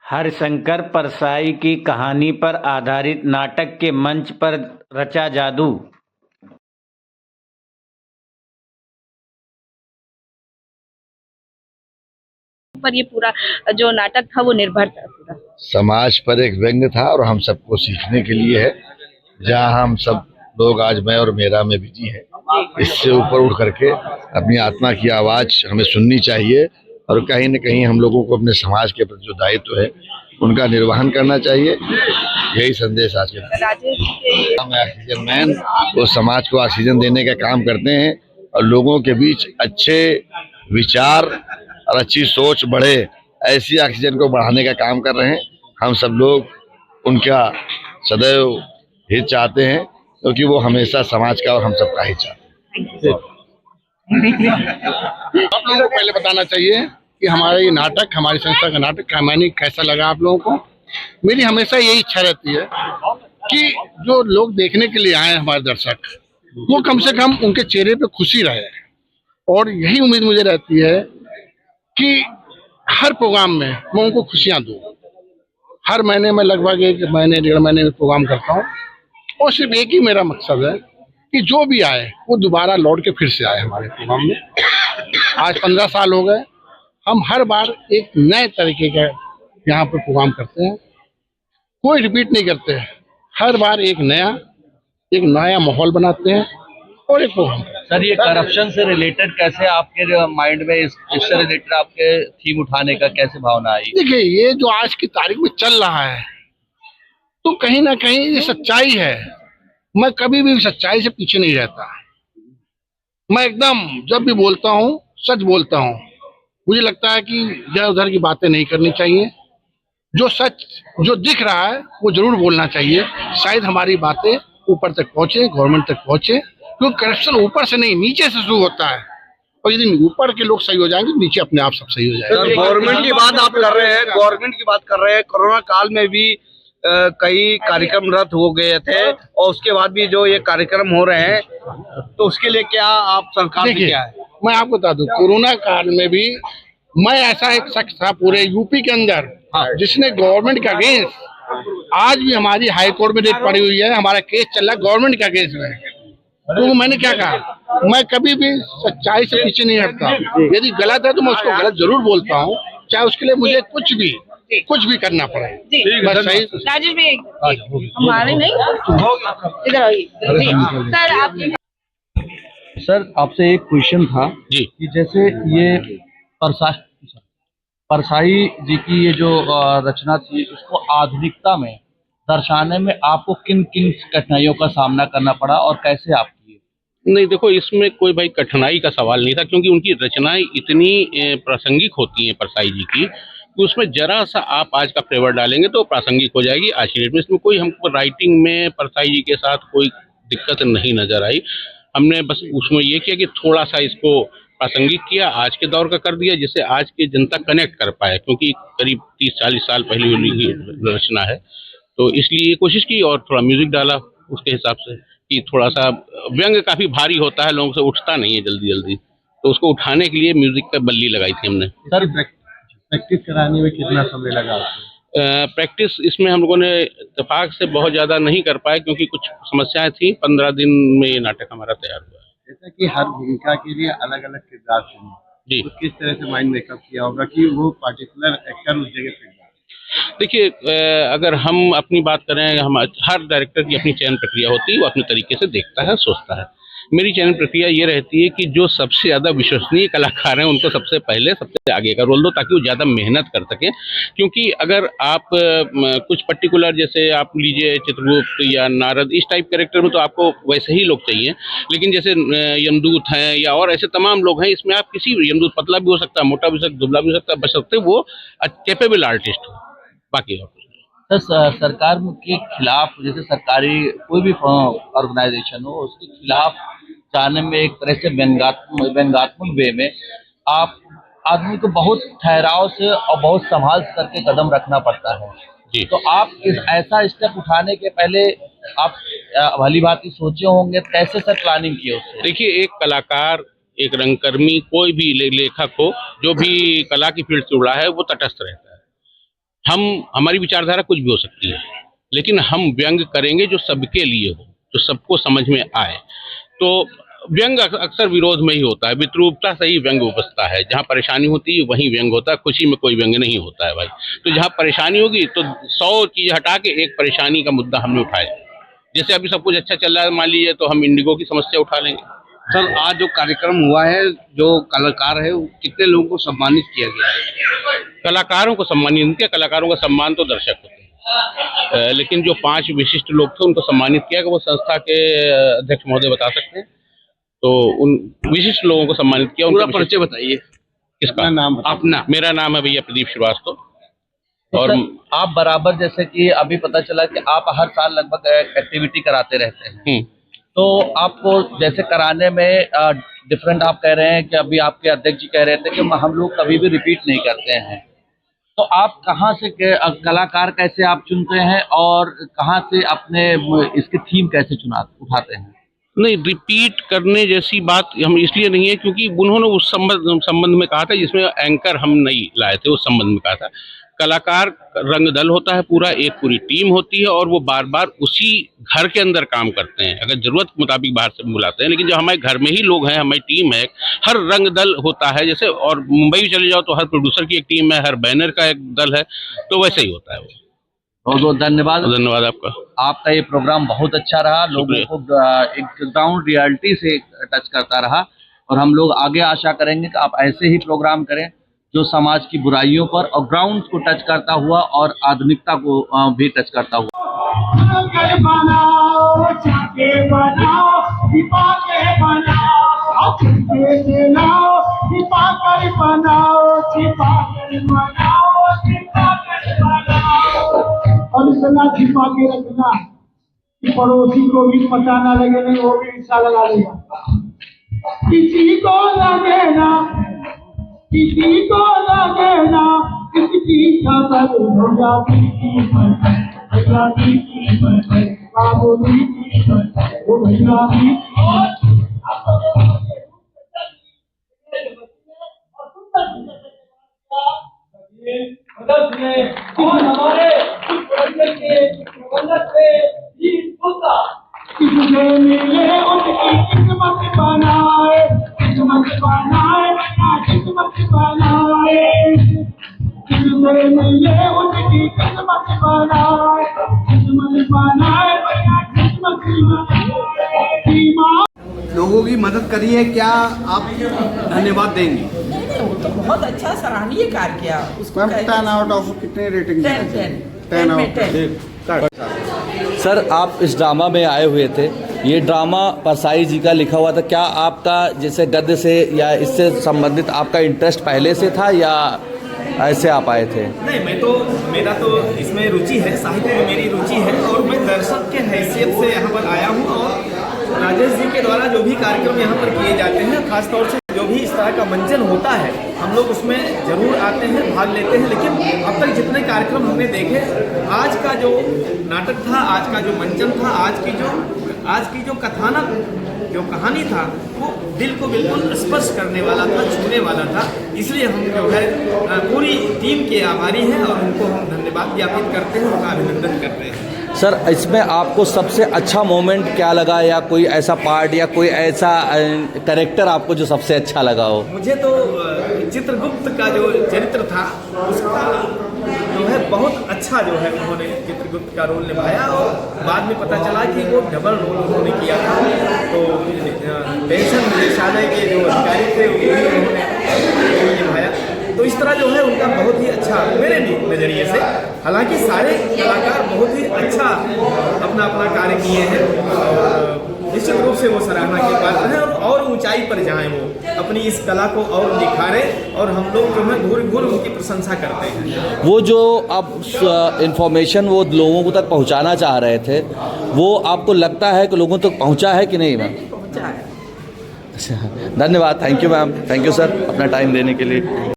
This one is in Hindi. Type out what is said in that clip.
हरिशंकर परसाई की कहानी पर आधारित नाटक के मंच पर रचा जादू। पर ये पूरा जो नाटक था वो निर्भर था पूरा समाज पर एक व्यंग्य था और हम सबको सीखने के लिए है। जहाँ हम सब लोग आज मैं और मेरा में बिजी है, इससे ऊपर उठ करके अपनी आत्मा की आवाज हमें सुननी चाहिए और कहीं न कहीं हम लोगों को अपने समाज के प्रति जो दायित्व है उनका निर्वहन करना चाहिए। यही संदेश आज के ऑक्सीजन मैन वो समाज को ऑक्सीजन देने का काम करते हैं और लोगों के बीच अच्छे विचार और अच्छी सोच बढ़े, ऐसी ऑक्सीजन को बढ़ाने का काम कर रहे हैं। हम सब लोग उनका सदैव हित चाहते हैं क्योंकि वो हमेशा समाज का और हम सबका हित चाहते हैं। आप लोगों को पहले बताना चाहिए कि हमारा ये नाटक, हमारी संस्था का नाटक मैंने कैसा लगा आप लोगों को। मेरी हमेशा यही इच्छा रहती है कि जो लोग देखने के लिए आए हमारे दर्शक, वो कम से कम उनके चेहरे पे खुशी रहे और यही उम्मीद मुझे रहती है कि हर प्रोग्राम में मैं उनको खुशियां दूं। हर महीने में लगभग 1 महीने 1.5 महीने में प्रोग्राम करता हूं और सिर्फ एक ही मेरा मकसद है कि जो भी आए वो दोबारा लौट के फिर से आए हमारे प्रोग्राम में। आज 15 साल हो गए, हम हर बार एक नए तरीके का यहाँ पे प्रोग्राम करते हैं, कोई रिपीट नहीं करते हैं। हर बार एक नया माहौल बनाते हैं और एक प्रोग्राम। सर, ये करप्शन से रिलेटेड कैसे आपके माइंड में इससे रिलेटेड आपके थीम उठाने का कैसे भावना आई? देखिए, ये जो आज की तारीख में चल रहा है तो कहीं ना कहीं ये सच्चाई है। मैं कभी भी सच्चाई से पीछे नहीं रहता। मैं एकदम जब भी बोलता हूँ सच बोलता हूँ। मुझे लगता है कि इधर उधर की बातें नहीं करनी चाहिए। जो सच जो दिख रहा है वो जरूर बोलना चाहिए। शायद हमारी बातें ऊपर तक पहुंचे, गवर्नमेंट तक पहुंचे, क्योंकि करप्शन ऊपर से नहीं नीचे से शुरू होता है और यदि ऊपर के लोग सही हो जाएंगे तो नीचे अपने आप सब सही हो जाएगा। गवर्नमेंट की बात आप कर रहे हैं, कोरोना काल में भी कई कार्यक्रम रद्द हो गए थे और उसके बाद भी जो ये कार्यक्रम हो रहे हैं तो उसके लिए क्या आप सरकार से क्या है? मैं आपको बता दूं, कोरोना काल में भी मैं ऐसा एक शख्स था पूरे यूपी के अंदर जिसने गवर्नमेंट के अगेंस्ट, आज भी हमारी हाई कोर्ट में डेट पड़ी हुई है, हमारा केस चल रहा है गवर्नमेंट के अगेंस्ट में। तो मैंने क्या कहा, मैं कभी भी सच्चाई से पीछे नहीं हटता। यदि गलत है तो मैं उसको गलत जरूर बोलता हूँ, चाहे उसके लिए मुझे कुछ भी करना पड़े। बस सही। राजेश भाई हमारे नहीं इधर आइए सर, आपसे एक क्वेश्चन था जी कि जैसे ये परसाई जी की ये जो रचना थी, उसको आधुनिकता में दर्शाने में आपको किन किन कठिनाइयों का सामना करना पड़ा और कैसे आप किए? नहीं, देखो, इसमें कोई भाई कठिनाई का सवाल नहीं था क्योंकि उनकी रचनाएं इतनी प्रासंगिक होती हैं परसाई जी की कि उसमें जरा सा आप आज का फ्लेवर डालेंगे तो प्रासंगिक हो जाएगी आज की डेट में। इसमें कोई हमको राइटिंग में परसाई जी के साथ कोई दिक्कत नहीं नजर आई। हमने बस उसमें ये किया कि थोड़ा सा इसको प्रासंगिक किया, आज के दौर का कर दिया, जिससे आज की जनता कनेक्ट कर पाए, क्योंकि करीब 30-40 साल पहले की रचना है। तो इसलिए ये कोशिश की और थोड़ा म्यूजिक डाला उसके हिसाब से कि थोड़ा सा व्यंग काफी भारी होता है, लोगों से उठता नहीं है जल्दी जल्दी, तो उसको उठाने के लिए म्यूजिक पे बल्ली लगाई थी हमने। सर, प्रैक्टिस कराने में कितना समय लगा आपको? प्रैक्टिस इसमें हम लोगों ने इत्तेफाक से बहुत ज़्यादा नहीं कर पाए क्योंकि कुछ समस्याएं थी। 15 दिन में ये नाटक हमारा तैयार हुआ है। जैसा कि हर भूमिका के लिए अलग अलग किरदार चुने जी, तो किस तरह से माइंड मेकअप किया होगा कि वो पार्टिकुलर एक्टर उस जगह पे? देखिए, अगर हम अपनी बात करें, हम हर डायरेक्टर की अपनी चयन प्रक्रिया होती है, वो अपने तरीके से देखता है, सोचता है। मेरी चयन प्रक्रिया ये रहती है कि जो सबसे ज़्यादा विश्वसनीय कलाकार हैं उनको सबसे पहले सबसे आगे का रोल दो ताकि वो ज़्यादा मेहनत कर सकें। क्योंकि अगर आप कुछ पर्टिकुलर, जैसे आप लीजिए चित्रगुप्त या नारद, इस टाइप कैरेक्टर में तो आपको वैसे ही लोग चाहिए, लेकिन जैसे यमदूत हैं या और ऐसे तमाम लोग हैं, इसमें आप किसी भी, यमदूत पतला भी हो सकता है, मोटा भी हो सकता है, दुबला भी हो सकता है, बशर्ते वो कैपेबल आर्टिस्ट हो। बाकी तो सरकार के खिलाफ, जैसे सरकारी कोई भी ऑर्गेनाइजेशन हो, उसके खिलाफ जाने में एक तरह से व्यंग्यात्मक वे में आप आदमी को बहुत ठहराव से और बहुत संभाल करके कदम रखना पड़ता है जी। तो आप ऐसा स्टेप उठाने के पहले आप भली बात ही सोचे होंगे, कैसे सर प्लानिंग किए उससे? देखिए, एक कलाकार, एक रंगकर्मी, कोई भी लेखक हो, जो भी कला की फील्ड से जुड़ा है, वो तटस्थ रहता है। हमारी विचारधारा कुछ भी हो सकती है, लेकिन हम व्यंग करेंगे जो सबके लिए हो, जो सबको समझ में आए। तो व्यंग अक्सर विरोध में ही होता है, विद्रूपता से ही व्यंग उपजता है। जहाँ परेशानी होती है वहीं व्यंग होता है, खुशी में कोई व्यंग नहीं होता है भाई। तो जहाँ परेशानी होगी तो 100 चीज़ हटा के एक परेशानी का मुद्दा हमने उठाया। जैसे अभी सब कुछ अच्छा चल रहा है मान लीजिए, तो हम इंडिगो की समस्या उठा लेंगे। सर, आज जो कार्यक्रम हुआ है, जो कलाकार है, कितने लोगों को सम्मानित किया गया है? कलाकारों को सम्मानित नहीं किया, कलाकारों का सम्मान तो दर्शक होते हैं, लेकिन जो 5 विशिष्ट लोग थे उनको सम्मानित किया गया। वो संस्था के अध्यक्ष महोदय बता सकते हैं। तो उन विशिष्ट लोगों को सम्मानित किया। पूरा परिचय बताइए। किसका नाम? अपना। मेरा नाम है भैया प्रदीप श्रीवास्तव। और आप बराबर, जैसे कि अभी पता चला कि आप हर साल लगभग एक्टिविटी कराते रहते हैं, तो आपको जैसे कराने में डिफरेंट, आप कह रहे हैं कि अभी आपके अध्यक्ष जी कह रहे थे कि हम लोग कभी भी रिपीट नहीं करते हैं, तो आप कहाँ से कलाकार कैसे आप चुनते हैं और कहाँ से अपने इसके थीम कैसे उठाते हैं? नहीं, रिपीट करने जैसी बात हम इसलिए नहीं है क्योंकि उन्होंने उस संबंध में कहा था जिसमें एंकर हम नहीं लाए थे। उस संबंध में कहा था कलाकार रंग दल होता है पूरा, एक पूरी टीम होती है और वो बार बार उसी घर के अंदर काम करते हैं। अगर जरूरत मुताबिक बाहर से बुलाते हैं, लेकिन जब हमारे घर में ही लोग हैं, हमारी टीम है, हर रंग दल होता है। जैसे और मुंबई चले जाओ तो हर प्रोड्यूसर की एक टीम है, हर बैनर का एक दल है, तो वैसे ही होता है वो। बहुत बहुत धन्यवाद। धन्यवाद आपका। आपका ये प्रोग्राम बहुत अच्छा रहा, लोगों को एक ग्राउंड रियलिटी से टच करता रहा, और हम लोग आगे आशा करेंगे कि आप ऐसे ही प्रोग्राम करें जो समाज की बुराइयों पर और ग्राउंड को टच करता हुआ और आधुनिकता को भी टच करता हुआ। और इतना छिपा के रखना कि पड़ोसी को भी पता ना लगे, नहीं वो भी हिस्सा लगा लेगा। किसी को लगे ना, किसी को लगे ना, किसकी खबर हो जाती की भैया की बाबूजी की वो भैया की। हमारे किसने मिले उनकी किस्मत बनाए, किस्मत बनाए, किस्मत बनाए, किसने मिले उनकी किस्मत बनाए, किस्मत बनाए, किस्मत बनाए। लोगों की मदद करिए, क्या आप धन्यवाद देंगे? वो तो बहुत अच्छा सराहनीय कार्य किया उसको। 10 आउट ऑफ कितने रेटिंग? 10 out of 10। सर, आप इस ड्रामा में आए हुए थे, ये ड्रामा परसाई जी का लिखा हुआ था, क्या आपका जैसे गद्य से या इससे संबंधित आपका इंटरेस्ट पहले से था या ऐसे आप आए थे? नहीं, मेरा तो इसमें रुचि है, साहित्य में मेरी रुचि है और मैं दर्शक के हैसियत से यहाँ पर आया हूँ। और राजेश जी के द्वारा जो भी कार्यक्रम यहाँ पर किए जाते हैं, खासतौर से जो भी इस तरह का मंचन होता है, हम लोग उसमें जरूर आते हैं, भाग लेते हैं। लेकिन अब तक जितने कार्यक्रम हमने देखे, आज का जो नाटक था, आज का जो मंचन था, आज की जो कथानक, जो कहानी था, वो दिल को बिल्कुल स्पर्श करने वाला था, छूने वाला था। इसलिए हम जो है पूरी टीम के आभारी हैं और उनको हम धन्यवाद ज्ञापित करते हैं, उनका अभिनंदन करते हैं। सर, इसमें आपको सबसे अच्छा मोमेंट क्या लगा, या कोई ऐसा पार्ट या कोई ऐसा कैरेक्टर आपको जो सबसे अच्छा लगा हो? मुझे तो चित्रगुप्त का जो चरित्र था उसका जो है बहुत अच्छा जो है उन्होंने चित्रगुप्त का रोल निभाया, और बाद में पता चला कि वो डबल रोल उन्होंने किया था। तो पेंशन निदेशालय के जो अधिकारी थे उन्होंने निभाया। तो इस तरह जो है उनका बहुत ही अच्छा, मेरे नज़रिए से, हालांकि सारे कलाकार बहुत ही अच्छा अपना कार्य किए हैं और निश्चित रूप से वो सराहना के पात्र हैं और ऊंचाई पर जाएं, वो अपनी इस कला को और निखारें और हम लोग जो है घूर घूर उनकी प्रशंसा करते हैं। वो जो आप इन्फॉर्मेशन वो लोगों को तक पहुंचाना चाह रहे थे, वो आपको लगता है कि लोगों तक पहुंचा है कि नहीं मैम? पहुंचा है। अच्छा, धन्यवाद। Thank you ma'am, thank you sir अपना टाइम देने के लिए।